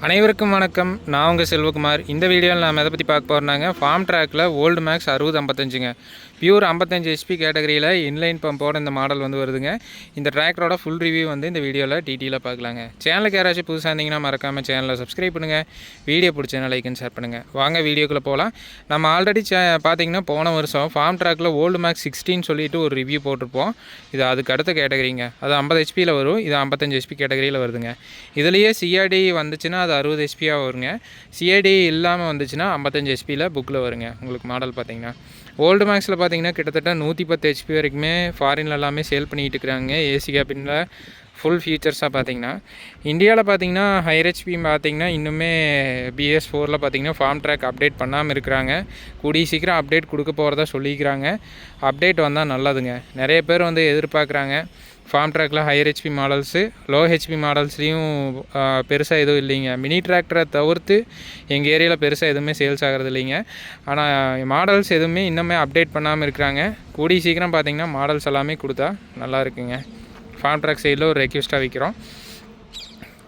அனைவருக்கும் வணக்கம். நான் உங்கள் செல்வகுமார். இந்த வீடியோவில் நாம் எதை பற்றி பார்க்க போகிறோம்னாங்க, ஃபார்ம் ட்ராக்கில் ஓல்டு மேக்ஸ் 6055ங்க பியூர் 55 ஹெச்பி கேட்டகரியில் இன்லைன் பம்போட இந்த மாடல் வந்து வருதுங்க. இந்த டிராக்டரோட ஃபுல் ரிவ்யூ வந்து இந்த வீடியோவில் டீட்டெயிலாக பார்க்கலாங்க. சேனலுக்கு யாராச்சும் புதுசாக இருந்தீங்கன்னா மறக்காமல் சேனலை சப்ஸ்கிரைப் பண்ணுங்கள். வீடியோ பிடிச்சா லைக் அண்ட் ஷேர் பண்ணுங்கள். வாங்க வீடியோக்குள்ளே போகலாம். நம்ம ஆல்ரெடி பார்த்தீங்கன்னா போன வருஷம் ஃபார்ம் ட்ராக்கில் ஓல்டு மேக்ஸ் 16 சொல்லிட்டு ஒரு ரிவ்யூ போட்டிருப்போம். இது அதுக்கு அடுத்த கேட்டகரிங்க. அது 50 ஹெச்பியில் வரும். இது 55 ஹெச்பி கேட்டகரியில் வருதுங்க. இதுலேயே சிஆர்டி வந்துச்சுன்னா அது 60 ஹெச்பியாக வருங்க. சிஐடி இல்லாமல் வந்துச்சுன்னா 55 ஹெச்பியில் புக்கில் வருங்க. உங்களுக்கு மாடல் பார்த்தீங்கன்னா ஓல்டு மேக்ஸில் பார்த்தீங்கன்னா கிட்டத்தட்ட 110 ஹெச்பி வரைக்குமே ஃபாரின்ல எல்லாமே சேல் பண்ணிகிட்டு இருக்கிறாங்க. ஏசி கேபினில் ஃபுல் ஃபீச்சர்ஸாக பார்த்தீங்கன்னா இந்தியாவில் பார்த்தீங்கன்னா ஹையர் ஹெச்பி பார்த்தீங்கன்னா இன்னுமே BS4ல் பார்த்தீங்கன்னா ஃபார்ம் ட்ராக் அப்டேட் பண்ணாமல் இருக்கிறாங்க. கூடிய சீக்கிரம் அப்டேட் கொடுக்க போகிறதா சொல்லிக்கிறாங்க. அப்டேட் வந்தால் நல்லதுங்க. நிறைய பேர் வந்து எதிர்பார்க்குறாங்க. ஃபார்ம் ட்ராக்கில் higher HP models, low HP மாடல்ஸ்லேயும் பெருசாக எதுவும் இல்லைங்க. மினி டிராக்டரை தவிர்த்து எங்கள் ஏரியாவில் பெருசாக எதுவுமே சேல்ஸ் ஆகிறது இல்லைங்க. ஆனால் மாடல்ஸ் எதுவுமே இன்னுமே அப்டேட் பண்ணாமல் இருக்கிறாங்க. கூடிய சீக்கிரம் பார்த்திங்கன்னா மாடல்ஸ் எல்லாமே கொடுத்தா நல்லா இருக்குங்க. ஃபார்ம் ட்ராக் சைடில் ஒரு ரெக்வெஸ்ட்டாக வைக்கிறோம்.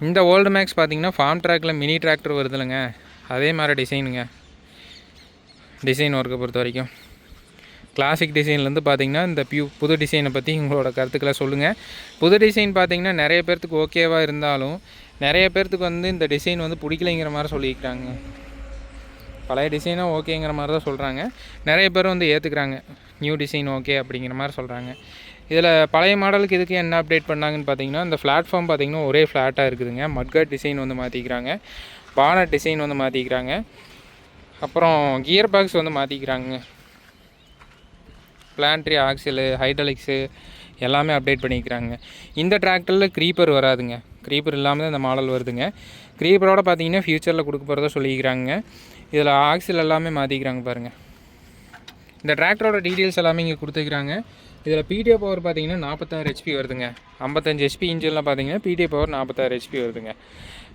இந்த ஓல்டு மேக்ஸ் பார்த்திங்கன்னா ஃபார்ம் ட்ராக்கில் மினி டிராக்டர் வருது இல்லைங்க, அதே மாதிரி டிசைனுங்க. டிசைன் ஒர்க்கை பொறுத்த வரைக்கும் கிளாசிக் டிசைன்லேருந்து பார்த்தீங்கன்னா இந்த புது டிசைனை பற்றி உங்களோட கருத்துக்களை சொல்லுங்கள். புது டிசைன் பார்த்தீங்கன்னா நிறைய பேர்த்துக்கு ஓகேவாக இருந்தாலும் நிறைய பேர்த்துக்கு வந்து இந்த டிசைன் வந்து பிடிக்கலைங்கிற மாதிரி சொல்லியிருக்காங்க. பழைய டிசைனாக ஓகேங்கிற மாதிரி தான் சொல்கிறாங்க. நிறைய பேர் வந்து ஏற்றுக்கிறாங்க, நியூ டிசைன் ஓகே அப்படிங்கிற மாதிரி சொல்கிறாங்க. இதில் பழைய மாடலுக்கு இதுக்கு என்ன அப்டேட் பண்ணாங்கன்னு பார்த்தீங்கன்னா, இந்த பிளாட்ஃபார்ம் பார்த்திங்கன்னா ஒரே ஃப்ளாட்டாக இருக்குதுங்க. மட்கார்ட் டிசைன் வந்து மாற்றிக்கிறாங்க. பானட் டிசைன் வந்து மாற்றிக்கிறாங்க. அப்புறம் கியர் பாக்ஸ் வந்து மாற்றிக்கிறாங்க. பிளான்ட்ரி, ஆக்சிலு, ஹைட்ராலிக்ஸு எல்லாமே அப்டேட் பண்ணிக்கிறாங்க. இந்த டிராக்டரில் க்ரீப்பர் வராதுங்க. க்ரீப்பர் இல்லாமல் தான் இந்த மாடல் வருதுங்க. க்ரீப்பரோட பார்த்தீங்கன்னா ஃப்யூச்சரில் கொடுக்க போகிறதா சொல்லிக்கிறாங்க. இதில் ஆக்சில் எல்லாமே மாற்றிக்கிறாங்க பாருங்கள். இந்த டிராக்டரோட டீட்டெயில்ஸ் எல்லாமே இங்கே கொடுத்துக்கிறாங்க. இதில் பிடிஓ பவர் பார்த்தீங்கன்னா 46 ஹெச்பி வருதுங்க. 55 ஹெச்பி இன்ஜினில் பார்த்தீங்கன்னா பிடிஓ பவர் 46 ஹெச்பி வருதுங்க.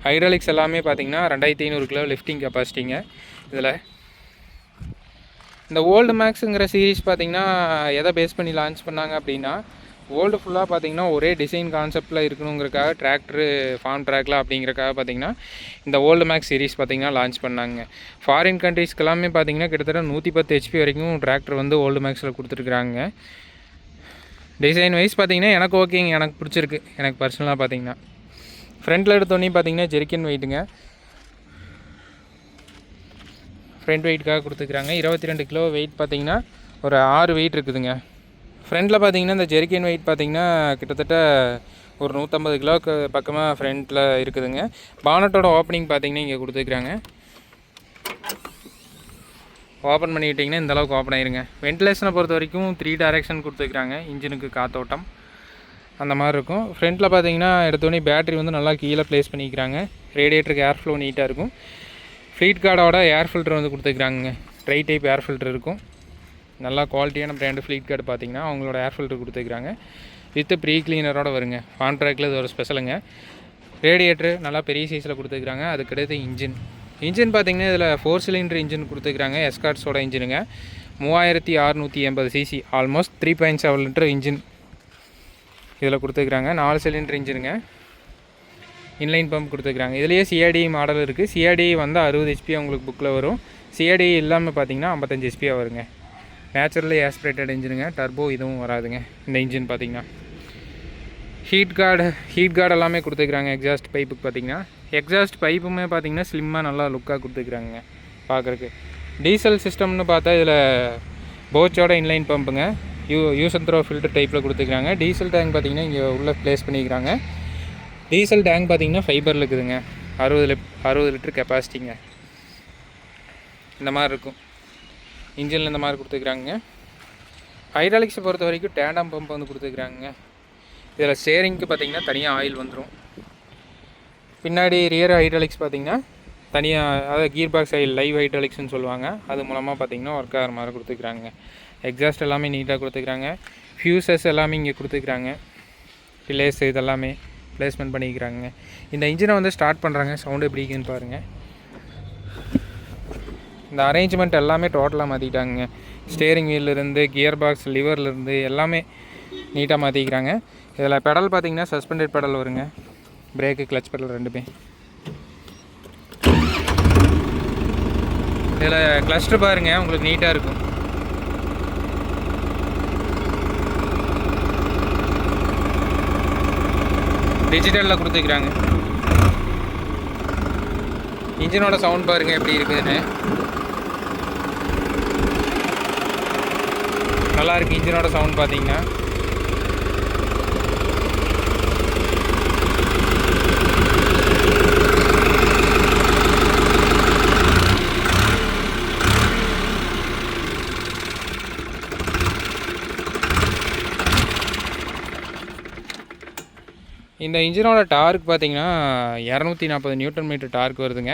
ஹைட்ராலிக்ஸ் எல்லாமே பார்த்தீங்கன்னா 2500 கிலோ லிஃப்டிங் கெப்பாசிட்டிங்க. இதில் இந்த ஓல்டு மேக்ஸுங்கிற சீரீஸ் பார்த்திங்கன்னா எதை பேஸ் பண்ணி லான்ச் பண்ணாங்க அப்படின்னா, ஓல்டு ஃபுல்லாக பார்த்திங்கன்னா ஒரே டிசைன் கான்செப்டில் இருக்கணுங்கிறக்காக டிராக்டரு ஃபார்ம் ட்ராக்கில் அப்படிங்கிறக்காக பார்த்திங்கன்னா இந்த ஓல்டு மேக்ஸ் சீரீஸ் பார்த்திங்கன்னா லான்ச் பண்ணாங்க. ஃபாரின் கண்ட்ரீஸ்க்கு எல்லாமே பார்த்திங்கன்னா கிட்டத்தட்ட 110 ஹெச்பி வரைக்கும் டிராக்டர் வந்து ஓல்டு மேக்ஸில் கொடுத்துருக்குறாங்க. டிசைன் வைஸ் பார்த்திங்கன்னா எனக்கு ஓகேங்க, எனக்கு பிடிச்சிருக்கு. எனக்கு பர்சனலாக பார்த்திங்கன்னா ஃப்ரண்ட்டில் எடுத்தோன்னே பார்த்திங்கன்னா ஜெர்கின் வெயிட்டுங்க. ஃப்ரண்ட் வெயிட்டுக்காக கொடுத்துக்கிறாங்க. 22 கிலோ வெயிட் பார்த்திங்கன்னா ஒரு 6 வெயிட் இருக்குதுங்க. ஃப்ரண்ட்டில் பார்த்திங்கன்னா இந்த ஜெர்கின் வெயிட் பார்த்திங்கன்னா கிட்டத்தட்ட ஒரு 150 கிலோவுக்கு பக்கமாக ஃப்ரண்ட்டில் இருக்குதுங்க. பானட்டோட ஓப்பனிங் பார்த்திங்கன்னா இங்கே கொடுத்துக்கிறாங்க. ஓப்பன் பண்ணிக்கிட்டிங்கன்னா இந்தளவுக்கு ஓப்பன் ஆயிருங்க. வென்டிலேஷனை பொறுத்த வரைக்கும் 3 டைரெக்ஷன் கொடுத்துக்கிறாங்க. இன்ஜினுக்கு காத்தோட்டம் அந்த மாதிரி இருக்கும். ஃப்ரண்ட்டில் பார்த்திங்கன்னா எடுத்தோடனே பேட்டரி வந்து நல்லா கீழே ப்ளேஸ் பண்ணிக்கிறாங்க. ரேடியேட்டருக்கு ஏர் ஃப்ளோ நீட்டாக இருக்கும். ஃப்ளீட் கார்டோட ஏர் ஃபில்டர் வந்து கொடுத்துருக்குறாங்க. ட்ரை டைப் ஏர் ஃபில்டர் இருக்கும். நல்லா குவாலிட்டியான பிராண்டு ஃப்ளீட் கார்டு பார்த்திங்கன்னா அவங்களோட ஏர் ஃபில்டர் கொடுத்துருக்குறாங்க. வித் ப்ரீ கிளீனரோட வருங்க. ஃபார்ம் ட்ராக்கில் இது ஒரு ஸ்பெஷலுங்க. ரேடியேட்டரு நல்லா பெரிய சைஸில் கொடுத்துருக்குறாங்க. அதுக்கடுத்து இன்ஜின் பார்த்திங்கன்னா இதில் 4 சிலிண்டர் இன்ஜின் கொடுத்துருக்குறாங்க. எஸ்கார்ட்ஸோட இன்ஜினுங்க. 3680 சிசி, ஆல்மோஸ்ட் 3.7 லிட்டர் இன்ஜின் இதில் கொடுத்துருக்குறாங்க. 4 சிலிண்டர் இன்ஜினுங்க. இன்லைன் பம்ப் கொடுத்துருக்குறாங்க. இதுலேயே சிஆர்டி மாடல் இருக்குது. சிஆர்டி வந்து 60 ஹெச்பி உங்களுக்கு புக்கில் வரும். சிஆர்டி இல்லாமல் பார்த்தீங்கன்னா 55 ஹெச்பியாக வருங்க. Naturally aspirated இன்ஜினுங்க. டர்போ இதுவும் வராதுங்க. இந்த இன்ஜின் பார்த்திங்கன்னா ஹீட் கார்டு எல்லாமே கொடுத்துருக்குறாங்க. எக்ஸாஸ்ட் பைப்புக்கு பார்த்திங்கன்னா எக்ஸாஸ்ட் பைப்புமே பார்த்திங்கன்னா ஸ்லிம்மாக நல்லா லுக்காக கொடுத்துருக்குறாங்க பார்க்குறக்கு. டீசல் சிஸ்டம்னு பார்த்தா இதில் போச்சோட இன்லைன் பம்புங்க. யூஸ் அண்ட் த்ரோ ஃபில்டர் டைப்பில் கொடுத்துருக்குறாங்க. டீசல் டேங்க் பார்த்திங்கன்னா இங்கே உள்ளே ப்ளேஸ் பண்ணிக்கிறாங்க. டீசல் டேங்க் பார்த்திங்கன்னா ஃபைபரில் இருக்குதுங்க. 60 லிட்டர் கெப்பாசிட்டிங்க. இந்த மாதிரி இருக்கும். இன்ஜினில் இந்த மாதிரி கொடுத்துருக்குறாங்க. ஹைட்ராலிக்ஸை பொறுத்த வரைக்கும் டேண்டம் பம்ப் வந்து கொடுத்துருக்குறாங்க. இதில் ஸ்டேரிங்க்கு பார்த்திங்கன்னா தனியாக ஆயில் வந்துடும். பின்னாடி ரியர் ஹைட்ராலிக்ஸ் பார்த்திங்கன்னா தனியாக, அதாவது கியர் பாக்ஸ் ஆயில் லைவ் ஹைட்ராலிக்ஸ்னு சொல்லுவாங்க. அது மூலமாக பார்த்திங்கன்னா ஒர்க் ஆகிற மாதிரி கொடுத்துருக்குறாங்க. எக்ஸாஸ்ட் எல்லாமே நீட்டாக கொடுத்துருக்குறாங்க. ஃபியூசஸ் எல்லாமே இங்கே கொடுத்துருக்குறாங்க. ரிலேஸ் இதெல்லாமே ப்ளேஸ்மெண்ட் பண்ணிக்கிறாங்க. இந்த இன்ஜினை வந்து ஸ்டார்ட் பண்ணுறாங்க. சவுண்டு எப்படி இருக்குன்னு பாருங்கள். இந்த அரேஞ்ச்மெண்ட் எல்லாமே டோட்டலாக மாற்றிக்கிட்டாங்க. ஸ்டேரிங் வீலிருந்து, கியர் பாக்ஸ், லிவர்லேருந்து எல்லாமே நீட்டாக மாற்றிக்கிறாங்க. இதில் பெடல் பார்த்திங்கன்னா சஸ்பெண்டட் பெடல் வருங்க. பிரேக்கு, கிளச் பெடல் ரெண்டுமே. இதில் கிளஸ்டர் பாருங்கள், உங்களுக்கு நீட்டாக இருக்கும். டிஜிட்டலில் கொடுத்துக்கிறாங்க. இன்ஜினோட சவுண்ட் பாருங்கள் எப்படி இருக்குதுன்னு. நல்லாயிருக்கு இன்ஜினோட சவுண்ட் பார்த்தீங்கன்னா. இந்த இன்ஜினோட டார்க் பார்த்தீங்கன்னா 240 நியூட்டன் மீட்டர் டார்க் வருதுங்க.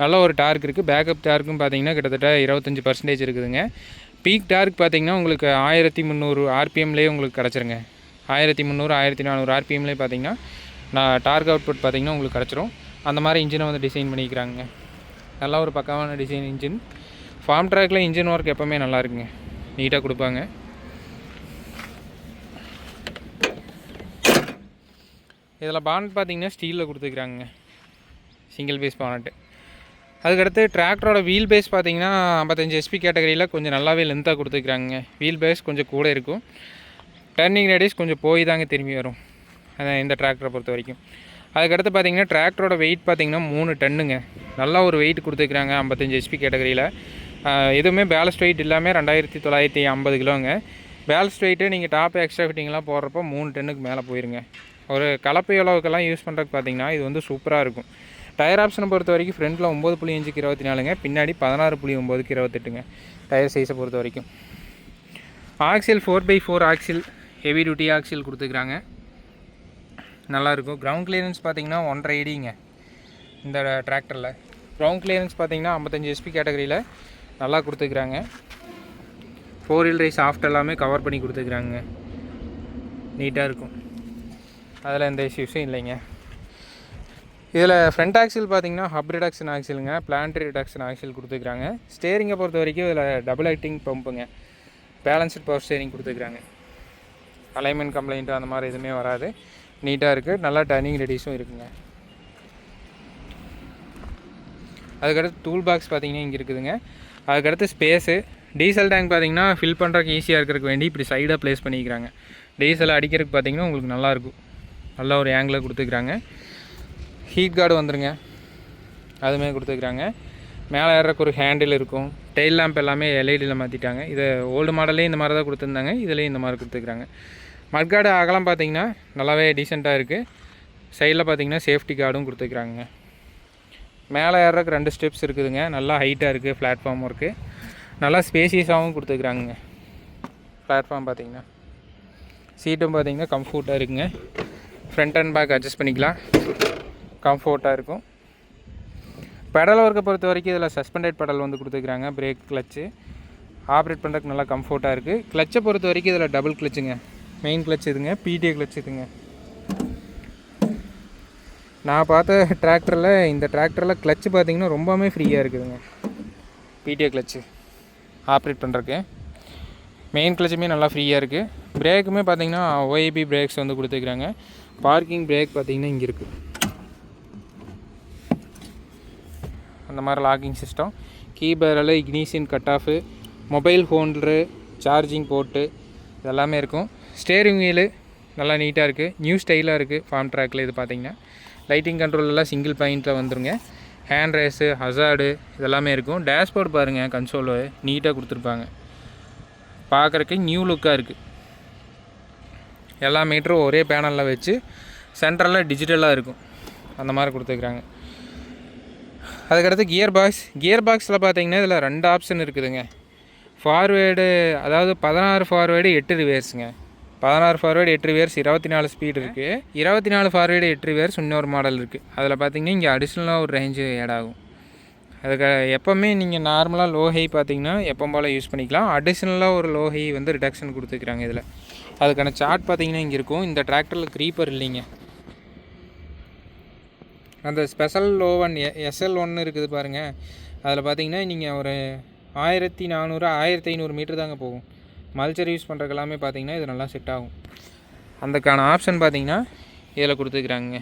நல்ல ஒரு டார்க் இருக்குது. பேக்கப் டார்க்கும் பார்த்தீங்கன்னா கிட்டத்தட்ட 25% இருக்குதுங்க. பீக் டார்க் பார்த்தீங்கன்னா உங்களுக்கு 1300 ஆர்பிஎம்லேயே உங்களுக்கு கிடச்சிருங்க. 1300 1400 ஆர்பிஎம்லேயே பார்த்தீங்கன்னா நான் டார்க் அவுட்புட் பார்த்தீங்கன்னா உங்களுக்கு கிடச்சிரும். அந்த மாதிரி இன்ஜினை வந்து டிசைன் பண்ணிக்கிறாங்க. நல்லா ஒரு பக்காவான டிசைன் இன்ஜின். ஃபார்ம் ட்ராக்கில் இன்ஜின் ஒர்க் எப்போவுமே நல்லா இருக்குங்க, நீட்டாக கொடுப்பாங்க. இதில் பானட் பார்த்தீங்கன்னா ஸ்டீலில் கொடுத்துருக்குறாங்க, சிங்கிள் பேஸ் பானட்டு. அதுக்கடுத்து டிராக்டரோட வீல் பேஸ் பார்த்தீங்கன்னா 55 HP கேட்டகரியில் கொஞ்சம் நல்லாவே லென்த்தாக கொடுத்துருக்குறாங்க. வீல் பேஸ் கொஞ்சம் கூட இருக்கும். டர்னிங் ரேடியஸ் கொஞ்சம் போய் தாங்க திரும்பி வரும் இந்த டிராக்டரை பொறுத்த வரைக்கும். அதுக்கடுத்து பார்த்தீங்கன்னா டிராக்டரோட வெயிட் பார்த்தீங்கன்னா 3 டன்னுங்க. நல்லா ஒரு வெயிட் கொடுத்துருக்குறாங்க 55 HP கேட்டகரியில். எதுவுமே பேலஸ்ட் வெயிட் இல்லாமல் 2950 கிலோங்க. பேலஸ்ட் வெயிட்டு நீங்கள் டாப் எக்ஸ்ட்ரா ஃபிட்டிங்லாம் போடுறப்போ 3 டன்னுக்கு மேலே போயிருங்க. ஒரு கலப்பை அளவுக்கெல்லாம் யூஸ் பண்ணுறதுக்கு பார்த்தீங்கன்னா இது வந்து சூப்பராக இருக்கும். டயர் ஆப்ஷனை பொறுத்த வரைக்கும் ஃப்ரண்ட்டில் 9.5க்கு 24ங்க, பின்னாடி 16.9க்கு 28ங்க டயர் சைஸை பொறுத்த வரைக்கும். Axle 4x4 axle, heavy duty axle கொடுத்துக்கிறாங்க, நல்லாயிருக்கும். கிரவுண்ட் கிளியரன்ஸ் பார்த்தீங்கன்னா 1.5 அடிங்க இந்த டிராக்டரில். கிரவுண்ட் கிளியரன்ஸ் பார்த்தீங்கன்னா 55 HP கேட்டகரியில் நல்லா கொடுத்துக்கிறாங்க. 4 wheel drive சாஃப்ட் எல்லாமே கவர் பண்ணி கொடுத்துக்கிறாங்க, நீட்டாக இருக்கும். அதில் எந்த இஷ்யூஸும் இல்லைங்க. இதில் ஃப்ரண்ட் ஆக்சில் பார்த்தீங்கன்னா ஹப் ரிடக்ஷன் ஆக்சிலுங்க, பிளான்ட்ரி ரிடக்ஷன் ஆக்சில் கொடுத்துக்கிறாங்க. ஸ்டேரிங்கை பொறுத்த வரைக்கும் இதில் டபுள் ஆக்டிங் பம்புங்க, பேலன்ஸ்டு பவர் ஸ்டேரிங் கொடுத்துக்கிறாங்க. அலைன்மெண்ட் கம்ப்ளைண்ட்டு அந்த மாதிரி எதுவுமே வராது, நீட்டாக இருக்குது. நல்லா டர்னிங் ரெடிஸும் இருக்குங்க. அதுக்கடுத்து டூல் பாக்ஸ் பார்த்தீங்கன்னா இங்கே இருக்குதுங்க. அதுக்கடுத்து ஸ்பேஸு, டீசல் டேங்க் பார்த்தீங்கன்னா ஃபில் பண்ணுறதுக்கு ஈஸியாக இருக்கிறதுக்கு வேண்டி இப்படி சைடாக ப்ளேஸ் பண்ணிக்கிறாங்க. டீசல் அடிக்கிறதுக்கு பார்த்தீங்கன்னா உங்களுக்கு நல்லாயிருக்கும், நல்ல ஒரு ஆங்கிளில் கொடுத்துக்கிறாங்க. ஹீட் கார்டு வந்துடுங்க, அதுமாதிரி கொடுத்துக்கிறாங்க. மேலே ஏறக்கு ஒரு ஹேண்டில் இருக்கும். டெயில் லேம்ப் எல்லாமே எல்இடியில் மாற்றிட்டாங்க. இது ஓல்டு மாடலே இந்த மாதிரி தான் கொடுத்துருந்தாங்க, இதுலேயும் இந்த மாதிரி கொடுத்துக்கிறாங்க. மட்கார்டு அகலம் பார்த்தீங்கன்னா நல்லாவே டீசெண்டாக இருக்குது. சைடில் பார்த்தீங்கன்னா சேஃப்டி கார்டும் கொடுத்துக்கிறாங்க. மேலே ஏறக்கு 2 ஸ்டெப்ஸ் இருக்குதுங்க, நல்லா ஹைட்டாக இருக்குது. பிளாட்ஃபார்ம் இருக்குது, நல்லா ஸ்பேசியஸாகவும் கொடுத்துக்கிறாங்க. பிளாட்ஃபார்ம் பார்த்தீங்கன்னா சீட்டும் பார்த்தீங்கன்னா கம்ஃபர்ட்டாக இருக்குங்க. ஃப்ரண்ட் அண்ட் பேக் அட்ஜஸ்ட் பண்ணிக்கலாம், கம்ஃபர்ட்டாக இருக்கும். பெடல் ஒர்க்கை பொறுத்த வரைக்கும் இதில் சஸ்பெண்டட் பெடல் வந்து கொடுத்துருக்குறாங்க. பிரேக், கிளச்சு ஆப்ரேட் பண்ணுறதுக்கு நல்லா கம்ஃபர்ட்டாக இருக்குது. கிளச்சை பொறுத்த வரைக்கும் இதில் டபுள் கிளச்சுங்க, மெயின் கிளச் இதுங்க, பிடிஏ கிளச் இதுங்க. நான் பார்த்த டிராக்டரில் இந்த டிராக்டரில் கிளச்சு பார்த்திங்கன்னா ரொம்பவுமே ஃப்ரீயாக இருக்குதுங்க. பிடிஏ கிளச்சு ஆப்ரேட் பண்ணுறதுக்கு. மெயின் கிளச்சுமே நல்லா ஃப்ரீயாக இருக்குது. பிரேக்குமே பார்த்திங்கன்னா OAB பிரேக்ஸ் வந்து கொடுத்துருக்குறாங்க. பார்க்கிங் பிரேக் பார்த்திங்கன்னா இங்கே இருக்குது. அந்த மாதிரி லாக்கிங் சிஸ்டம், கீபேரில் ignition cut off, mobile holder, charging port இதெல்லாமே இருக்கும். ஸ்டேரிங் வீலு நல்லா நீட்டாக இருக்குது, நியூ ஸ்டைலாக இருக்குது. ஃபார்ம் ட்ராக்கில் இது பார்த்திங்கன்னா லைட்டிங் கண்ட்ரோலெல்லாம் சிங்கிள் பாயிண்ட்டில் வந்துருங்க. ஹேண்ட் ரேஸு, ஹசார்டு இதெல்லாமே இருக்கும். டேஷ்போர்டு பாருங்கள், கன்சோலு நீட்டாக கொடுத்துருப்பாங்க, பார்க்குறக்கு நியூ லுக்காக இருக்குது. எல்லா மீட்டரும் ஒரே பேனலில் வச்சு சென்டரில் டிஜிட்டலாக இருக்கும், அந்த மாதிரி கொடுத்துருக்குறாங்க. அதுக்கடுத்து கியர் பாக்ஸில் பார்த்தீங்கன்னா இதில் 2 ஆப்ஷன் இருக்குதுங்க. ஃபார்வேர்டு, அதாவது 16 ஃபார்வேர்டு 8 ரிவேர்ஸுங்க. 16 ஃபார்வேர்டு 8 ரிவேர்ஸ் 24 ஸ்பீடு இருக்குது. 24 ஃபார்வேர்டு 8 ரிவேர்ஸ் இன்னொரு மாடல் இருக்குது. அதில் பார்த்தீங்கன்னா இங்கே அடிஷ்னலாக ஒரு ரேஞ்சு ஆட் ஆகும். அதுக்கு எப்போவுமே நீங்கள் நார்மலாக லோ ஹை பார்த்தீங்கன்னா எப்போ போல் யூஸ் பண்ணிக்கலாம். அடிஷ்னலாக ஒரு லோ ஹை வந்து ரிடக்ஷன் கொடுத்துருக்குறாங்க இதில். அதுக்கான சார்ட் பார்த்தீங்கன்னா இங்கே இருக்கும். இந்த டிராக்டரில் க்ரீப்பர் இல்லைங்க, அந்த ஸ்பெஷல் லோ ஒன் SL1 இருக்குது பாருங்கள். அதில் பார்த்தீங்கன்னா நீங்கள் ஒரு 1400 1500 மீட்டர் தாங்க போகும். மல்ச்சர் யூஸ் பண்ணுறதுக்கு எல்லாமே பார்த்தீங்கன்னா இது நல்லா செட் ஆகும். அதுக்கான ஆப்ஷன் பார்த்தீங்கன்னா இதில் கொடுத்துருக்குறாங்க.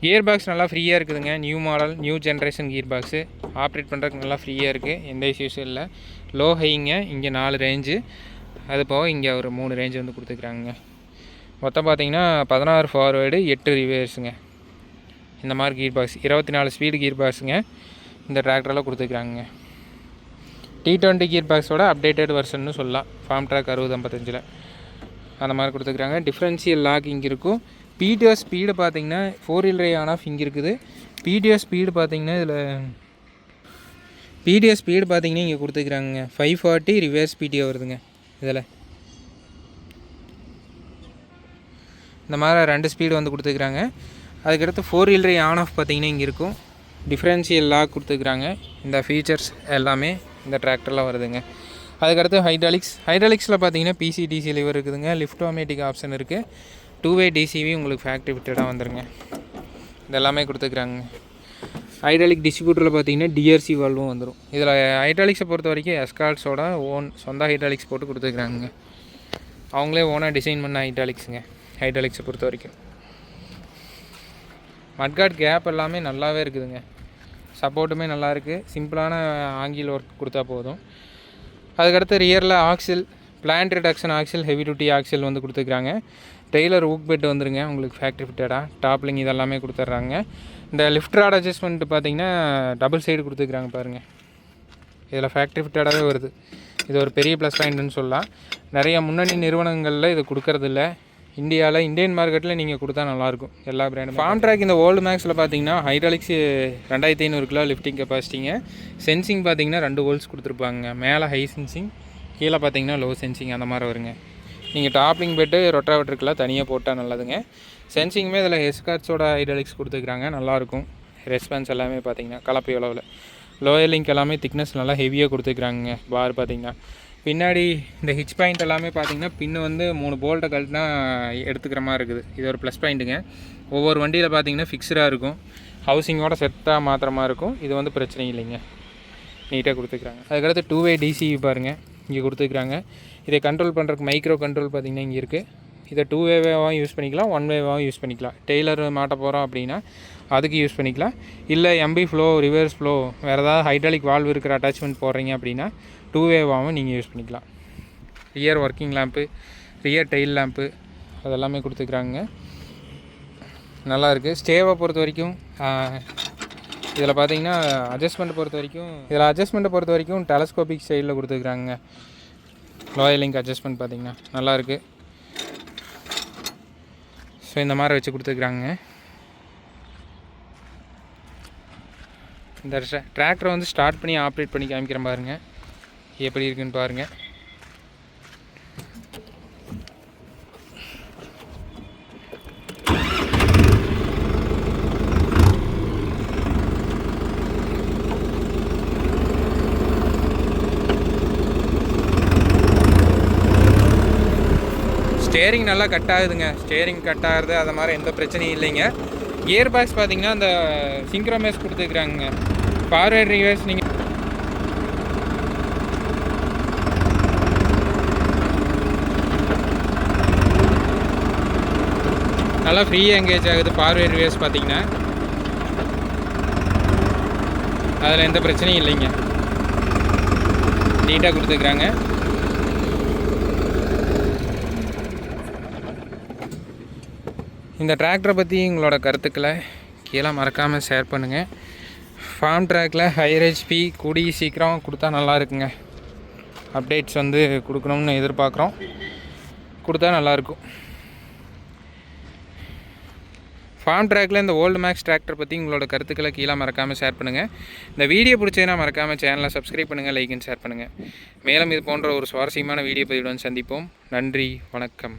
கியர் பாக்ஸ் நல்லா ஃப்ரீயாக இருக்குதுங்க. New model, new generation gear box. Operate பண்ணுறதுக்கு நல்லா ஃப்ரீயாக இருக்குது, எந்த இஷ்யூஸும் இல்லை. லோ ஹைங்க இங்கே 4 ரேஞ்சு, அது போக இங்கே ஒரு 3 ரேஞ்சு வந்து கொடுத்துருக்குறாங்க. மொத்தம் பார்த்தீங்கன்னா 16 ஃபார்வேர்டு 8 ரிவர்ஸுங்க. இந்த மாதிரி கியர் பாக்ஸ் 24 ஸ்பீடு கியர் பாக்ஸுங்க இந்த டிராக்டரில் கொடுத்துருக்குறாங்க. T20 கியர் பாக்ஸோட அப்டேட்டட் வெர்ஷன்னு சொல்லலாம். ஃபார்ம் ட்ராக் 6055 அந்த மாதிரி கொடுத்துருக்குறாங்க. டிஃப்ரென்ஷியல் லாக் இங்கே இருக்கும். PTO ஸ்பீடு பார்த்தீங்கன்னா 4 wheel drive ஆன் ஆஃப் இங்கே இருக்குது. PTO ஸ்பீடு பார்த்தீங்கன்னா இதில் PTO ஸ்பீடு பார்த்தீங்கன்னா இங்கே கொடுத்துருக்குறாங்க 540 ரிவர்ஸ் PTO வருதுங்க. இதில் இந்த மாதிரி 2 ஸ்பீடு வந்து கொடுத்துருக்குறாங்க. அதுக்கடுத்து 4 wheel drive ஆன் ஆஃப் பார்த்தீங்கன்னா இங்கே இருக்கும். டிஃப்ரென்ஷியல் லாக் கொடுத்துருக்குறாங்க. இந்த ஃபீச்சர்ஸ் எல்லாமே இந்த டிராக்டரில் வருதுங்க. அதுக்கடுத்து ஹைட்ராலிக்ஸில் பார்த்தீங்கன்னா PCDC லிவர் இருக்குதுங்க. லிஃப்டோமேட்டிக் ஆப்ஷன் இருக்குது. 2-way DCV உங்களுக்கு ஃபேக்ட்ரி ஃபிட்டடாக வந்துருங்க. இதெல்லாமே கொடுத்துருக்குறாங்க. ஹைட்ராலிக் டிஸ்ட்ரிபியூட்டரில் பார்த்தீங்கன்னா DRC வால்வும் வந்துடும். இதில் ஹைட்ராலிக்ஸை பொறுத்த வரைக்கும் எஸ்கார்ட்ஸோட சொந்த ஹைட்ராலிக்ஸ் போட்டு கொடுத்துருக்குறாங்க. அவங்களே ஓனாக டிசைன் பண்ண ஹைட்ராலிக்ஸை பொறுத்த வரைக்கும். மட்கார்ட் கேப் எல்லாமே நல்லாவே இருக்குதுங்க. சப்போர்ட்டுமே நல்லாயிருக்கு. சிம்பிளான ஆங்கில் ஒர்க் கொடுத்தா போதும். அதுக்கடுத்து ரியரில் axle, planet reduction axle, heavy duty axle வந்து கொடுத்துருக்குறாங்க. டெய்லர் ஊக் பெட் வந்துருங்க உங்களுக்கு ஃபேக்ட்ரி ஃபிட்டடாக. டாப்லிங் இதெல்லாமே கொடுத்துட்றாங்க. இந்த லிஃப்ட் ராட் அட்ஜஸ்ட்மெண்ட் பார்த்தீங்கன்னா டபுள் சைடு கொடுத்துருக்குறாங்க பாருங்கள். இதில் ஃபேக்ட்ரி ஃபிட்டடாகவே வருது. இது ஒரு பெரிய ப்ளஸ் பாயிண்ட்டுன்னு சொல்லலாம். நிறைய முன்னணி நிறுவனங்களில் இது கொடுக்கறதில்ல. இந்தியன் மார்க்கெட்டில் நீங்கள் கொடுத்தா நல்லாயிருக்கும் எல்லா பிராண்டும். ஃபார்ம் ட்ராக் இந்த ஓல்டு மேக்ஸில் பார்த்தீங்கன்னா ஹைட்ராலிக்ஸ் 2500 கிலோ லிஃப்டிங் கெப்பாசிட்டிங்க. சென்சிங் பார்த்தீங்கன்னா 2 வோல்ட்ஸ் கொடுத்துருப்பாங்க. மேலே ஹை சென்சிங், கீழே பார்த்தீங்கன்னா லோ சென்சிங் அந்த மாதிரி வருங்க. நீங்கள் டாப்லிங் பெட்டு ரொட்டாவேட்டருக்கெல்லாம் தனியாக போட்டால் நல்லதுங்க. சென்சிங்குமே இதில் எஸ்கார்ட்ஸோட ஹைட்ராலிக்ஸ் கொடுத்துருக்குறாங்க. நல்லாயிருக்கும். ரெஸ்பான்ஸ் எல்லாமே பார்த்தீங்கன்னா கலப்பை அளவில். லோயர் லிங்க் எல்லாமே திக்னஸ் நல்லா ஹெவியாக கொடுத்துருக்குறாங்க. பார் பார்த்தீங்கன்னா பின்னாடி இந்த ஹிச் பாயிண்ட் எல்லாமே பார்த்தீங்கன்னா பின்னு வந்து 3 போல்ட்டை கழட்டினா எடுத்துக்கிற மாதிரி இருக்குது. இது ஒரு ப்ளஸ் பாயிண்ட்டுங்க. ஒவ்வொரு வண்டியில் பார்த்தீங்கன்னா ஃபிக்ஸ்டாக இருக்கும். ஹவுசிங்கோட செட்டாக மாத்திர மாதிரி இருக்கும். இது வந்து பிரச்சனை இல்லைங்க, நீட்டாக கொடுத்துருக்குறாங்க. அதுக்கடுத்து 2-way DCV பாருங்கள் இங்கே கொடுத்துருக்குறாங்க. இதை கண்ட்ரோல் பண்ணுறதுக்கு மைக்ரோ கண்ட்ரோல் பார்த்திங்கன்னா இங்கே இருக்குது. இதை 2-way யூஸ் பண்ணிக்கலாம், 1-way யூஸ் பண்ணிக்கலாம். டெய்லர் மாட்ட போகிறோம் அப்படின்னா அதுக்கு யூஸ் பண்ணிக்கலாம். இல்லை MB ஃப்ளோ, ரிவர்ஸ் ஃப்ளோ, வேறு ஏதாவது ஹைட்ராலிக் வால்வ் இருக்கிற அட்டாச்மெண்ட் போடுறீங்க அப்படின்னா 2-way நீங்கள் யூஸ் பண்ணிக்கலாம். Rear working lamp, rear tail lamp அதெல்லாமே கொடுத்துருக்குறாங்க. நல்லாயிருக்கு. ஸ்டேவை பொறுத்த வரைக்கும் இதில் பார்த்தீங்கன்னா அட்ஜஸ்ட்மெண்ட்டை பொறுத்த வரைக்கும் டெலஸ்கோபிக் ஸ்டைலில் கொடுத்துருக்குறாங்க. லோயர் லிங்க் அட்ஜஸ்ட்மெண்ட் பார்த்தீங்கன்னா நல்லாயிருக்கு. ஸோ இந்த மாதிரி வச்சு கொடுத்துருக்குறாங்க. இந்த டிராக்டரை வந்து ஸ்டார்ட் பண்ணி ஆப்ரேட் பண்ணி காமிக்கிறேன் பாருங்கள் எப்படி இருக்குன்னு பாருங்கள். ஸ்டேரிங் நல்லா கட் ஆகுதுங்க. ஸ்டேரிங் கட் ஆகுது, அது மாதிரி எந்த பிரச்சனையும் இல்லைங்க. கியர் பாக்ஸ் பார்த்தீங்கன்னா அந்த சிங்க்ரோமேஸ் கொடுத்துருக்குறாங்க. ஃபார்வேர்ட் ரிவர்ஸ் நீங்கள் நல்லா ஃப்ரீயாக எங்கேஜ் ஆகுது. ஃபார்வேர்ட் ரிவர்ஸ் பார்த்தீங்கன்னா அதில் எந்த பிரச்சனையும் இல்லைங்க, நீட்டாக கொடுத்துருக்குறாங்க. இந்த டிராக்டரை பற்றி உங்களோட கருத்துக்களை கீழே மறக்காமல் ஷேர் பண்ணுங்கள். ஃபார்ம் ட்ராக்கில் ஹையர் HP கூடிய சீக்கிரம் கொடுத்தா நல்லா இருக்குங்க. அப்டேட்ஸ் வந்து கொடுக்கணும்னு எதிர்பார்க்குறோம், கொடுத்தா நல்லாயிருக்கும். ஃபார்ம் ட்ராக்கில் இந்த ஓல்டு மேக்ஸ் டிராக்டர் பற்றி உங்களோட கருத்துக்களை கீழே மறக்காமல் ஷேர் பண்ணுங்கள். இந்த வீடியோ பிடிச்சதுன்னா மறக்காமல் சேனலை சப்ஸ்கிரைப் பண்ணுங்கள், லைக் அண்ட் ஷேர் பண்ணுங்கள். மேலும் இது போன்ற ஒரு சுவாரஸ்யமான வீடியோ பதிவுடன் சந்திப்போம். நன்றி, வணக்கம்.